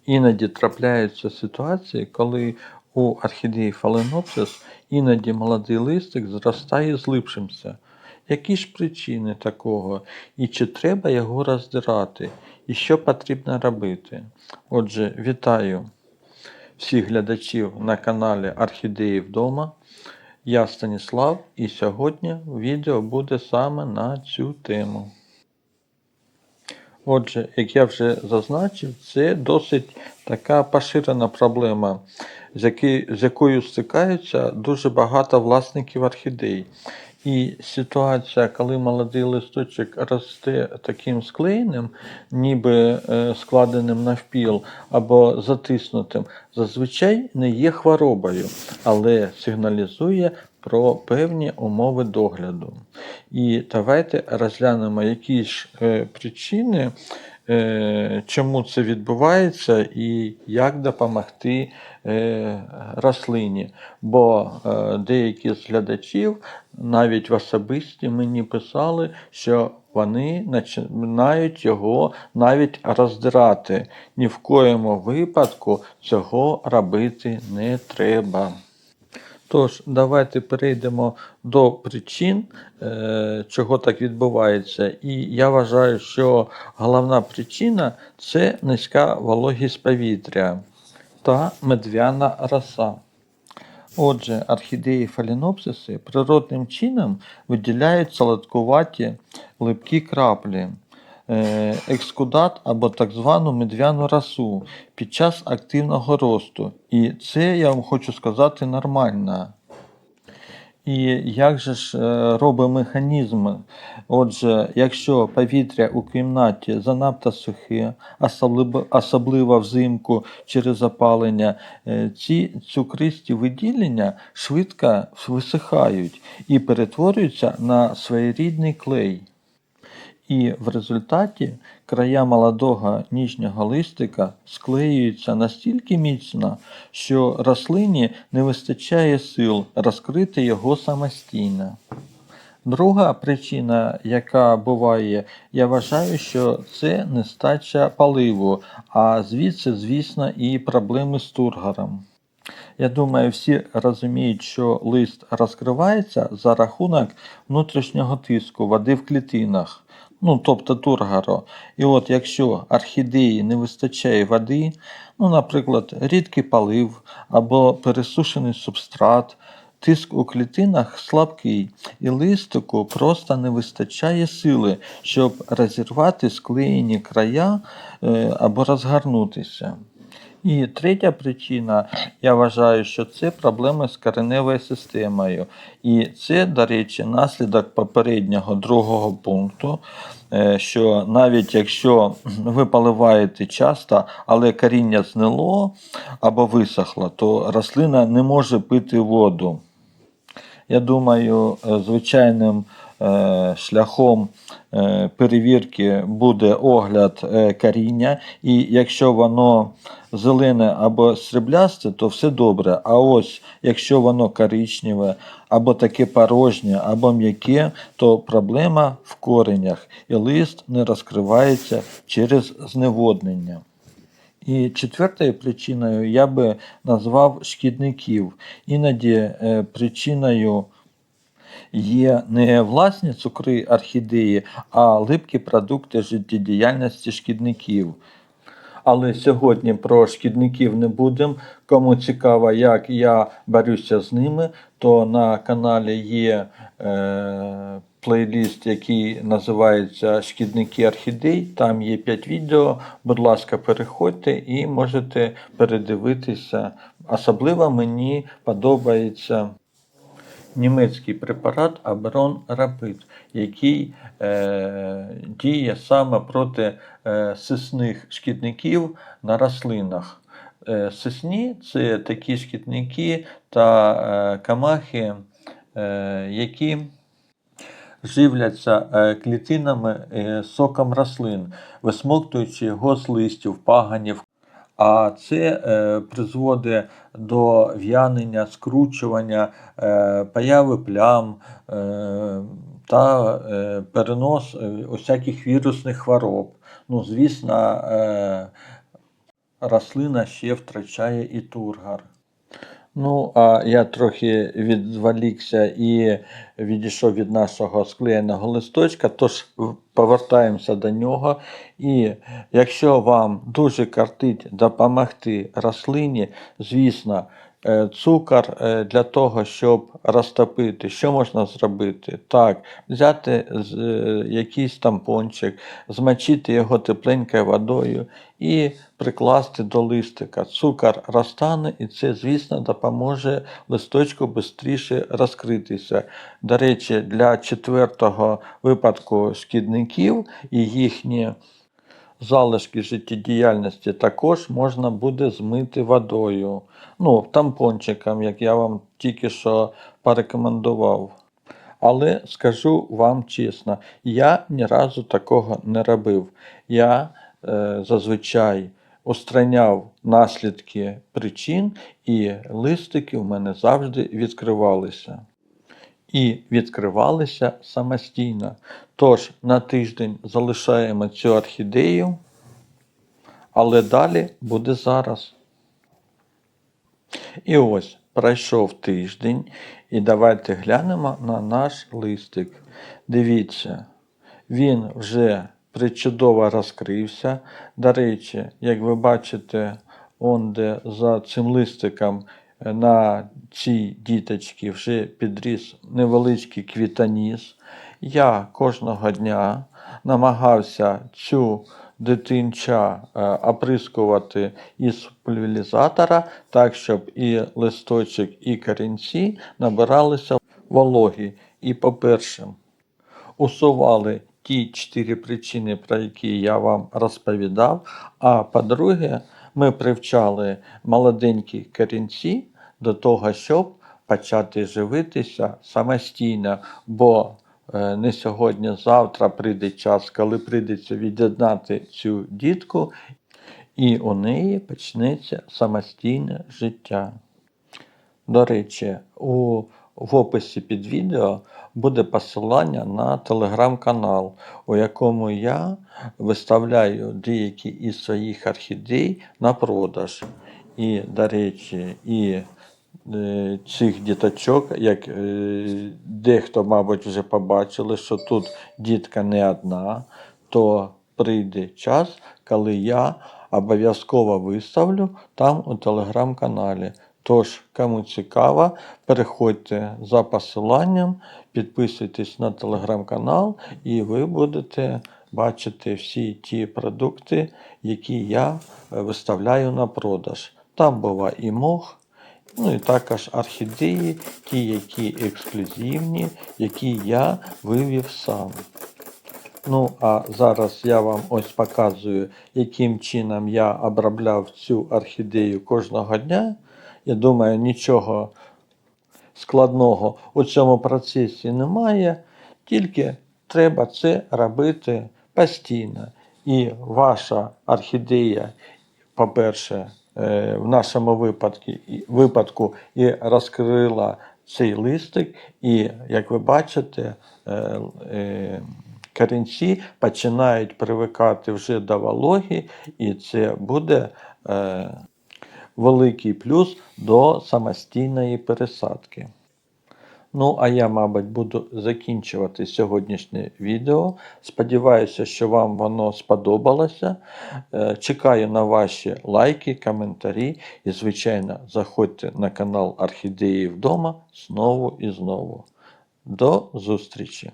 Іноді трапляються ситуації, коли у орхідеї фаленопсис іноді молодий листик зростає злипшимся. Які ж причини такого? І чи треба його роздирати? І що потрібно робити? Отже, вітаю всіх глядачів на каналі Орхідеї вдома. Я Станіслав, і сьогодні відео буде саме на цю тему. Отже, як я вже зазначив, це досить така поширена проблема, з якою стикаються дуже багато власників орхідей. І ситуація, коли молодий листочок росте таким склеєним, ніби складеним навпіл або затиснутим, зазвичай не є хворобою, але сигналізує про певні умови догляду. І давайте розглянемо, які ж причини, чому це відбувається і як допомогти рослині. Бо деякі з глядачів навіть в особисті мені писали, що вони починають його навіть роздирати. Ні в коєму випадку цього робити не треба. Тож, давайте перейдемо до причин, чого так відбувається. І я вважаю, що головна причина – це низька вологість повітря та медвяна роса. Отже, орхідеї фаленопсиси природним чином виділяють солодкуваті липкі краплі, екскудат або так звану медвяну росу під час активного росту. І це, я вам хочу сказати, нормально. І як же ж робить механізм? Отже, якщо повітря у кімнаті занадто сухе, особливо взимку через опалення, ці цукристі виділення швидко висихають і перетворюються на своєрідний клей. І в результаті края молодого ніжнього листика склеюються настільки міцно, що рослині не вистачає сил розкрити його самостійно. Друга причина, яка буває, я вважаю, що це нестача поливу, а звідси, звісно, і проблеми з тургором. Я думаю, всі розуміють, що лист розкривається за рахунок внутрішнього тиску води в клітинах, тобто тургору. І от якщо орхідеї не вистачає води, наприклад, рідкий полив або пересушений субстрат, тиск у клітинах слабкий, і листику просто не вистачає сили, щоб розірвати склеєні края або розгорнутися. І третя причина, я вважаю, що це проблеми з кореневою системою. І це, до речі, наслідок попереднього другого пункту, що навіть якщо ви поливаєте часто, але коріння знило або висохло, то рослина не може пити воду. Я думаю, звичайним шляхом перевірки буде огляд коріння, і якщо воно зелене або сріблясте, то все добре. А ось якщо воно коричневе, або таке порожнє, або м'яке, то проблема в коренях, і лист не розкривається через зневоднення. І четвертою причиною я би назвав шкідників. Іноді причиною є не власні цукри орхідеї, а липкі продукти життєдіяльності шкідників. Але сьогодні про шкідників не будемо. Кому цікаво, як я борюся з ними, то на каналі є плейліст, який називається «Шкідники орхідей». Там є 5 відео. Будь ласка, переходьте і можете передивитися. Особливо мені подобається німецький препарат Аберон Рапид, який діє саме проти сисних шкідників на рослинах. Сисні – це такі шкідники та комахи, які живляться клітинами соком рослин, висмоктуючи його з листів, паганів. А це призводить до в'янення, скручування, появи плям та перенос усяких вірусних хвороб. Звісно, рослина ще втрачає і тургор. Ну, а я трохи відволікся і відійшов від нашого склеєного листочка, тож повертаємося до нього. І якщо вам дуже кортить допомогти рослині, звісно, цукор для того, щоб розтопити, що можна зробити? Так, взяти якийсь тампончик, змочити його тепленькою водою і прикласти до листика. Цукор розтане, і це, звісно, допоможе листочку швидше розкритися. До речі, для 4-го випадку шкідників і їхні залишки життєдіяльності також можна буде змити водою. Ну, тампончиком, як я вам тільки що порекомендував. Але скажу вам чесно, я ні разу такого не робив. Я зазвичай устраняв наслідки причин, і листики в мене завжди відкривалися. І відкривалися самостійно. Тож на тиждень залишаємо цю орхідею, але далі буде зараз. І ось пройшов тиждень, і давайте глянемо на наш листик. Дивіться, він вже причудово розкрився. До речі, як ви бачите, де за цим листиком на цій діточці вже підріс невеличкий квітоніс. Я кожного дня намагався цю дитинча оприскувати із пульверизатора, так, щоб і листочок, і корінці набиралися вологі. І, по-перше, усували ті 4 причини, про які я вам розповідав. А по-друге, ми привчали молоденькі корінці до того, щоб почати живитися самостійно, бо не сьогодні-завтра прийде час, коли прийдеться від'єднати цю дітку, і у неї почнеться самостійне життя. До речі, в описі під відео буде посилання на телеграм-канал, у якому я виставляю деякі із своїх орхідей на продаж. І, до речі, і цих діточок, як дехто, мабуть, вже побачили, що тут дітка не одна, то прийде час, коли я обов'язково виставлю там у телеграм-каналі. Тож, кому цікаво, переходьте за посиланням, підписуйтесь на телеграм-канал, і ви будете бачити всі ті продукти, які я виставляю на продаж. Там буває і мох, ну і також орхідеї, ті, які ексклюзивні, які я вивів сам. Ну, а зараз я вам ось показую, яким чином я обробляв цю орхідею кожного дня. Я думаю, нічого складного у цьому процесі немає, тільки треба це робити постійно. І ваша орхідея, по-перше, в нашому випадку і розкрила цей листик, і, як ви бачите, корінці починають привикати вже до вологи, і це буде великий плюс до самостійної пересадки. Ну, а я, мабуть, буду закінчувати сьогоднішнє відео. Сподіваюся, що вам воно сподобалося. Чекаю на ваші лайки, коментарі і, звичайно, заходьте на канал Орхідеї вдома знову і знову. До зустрічі!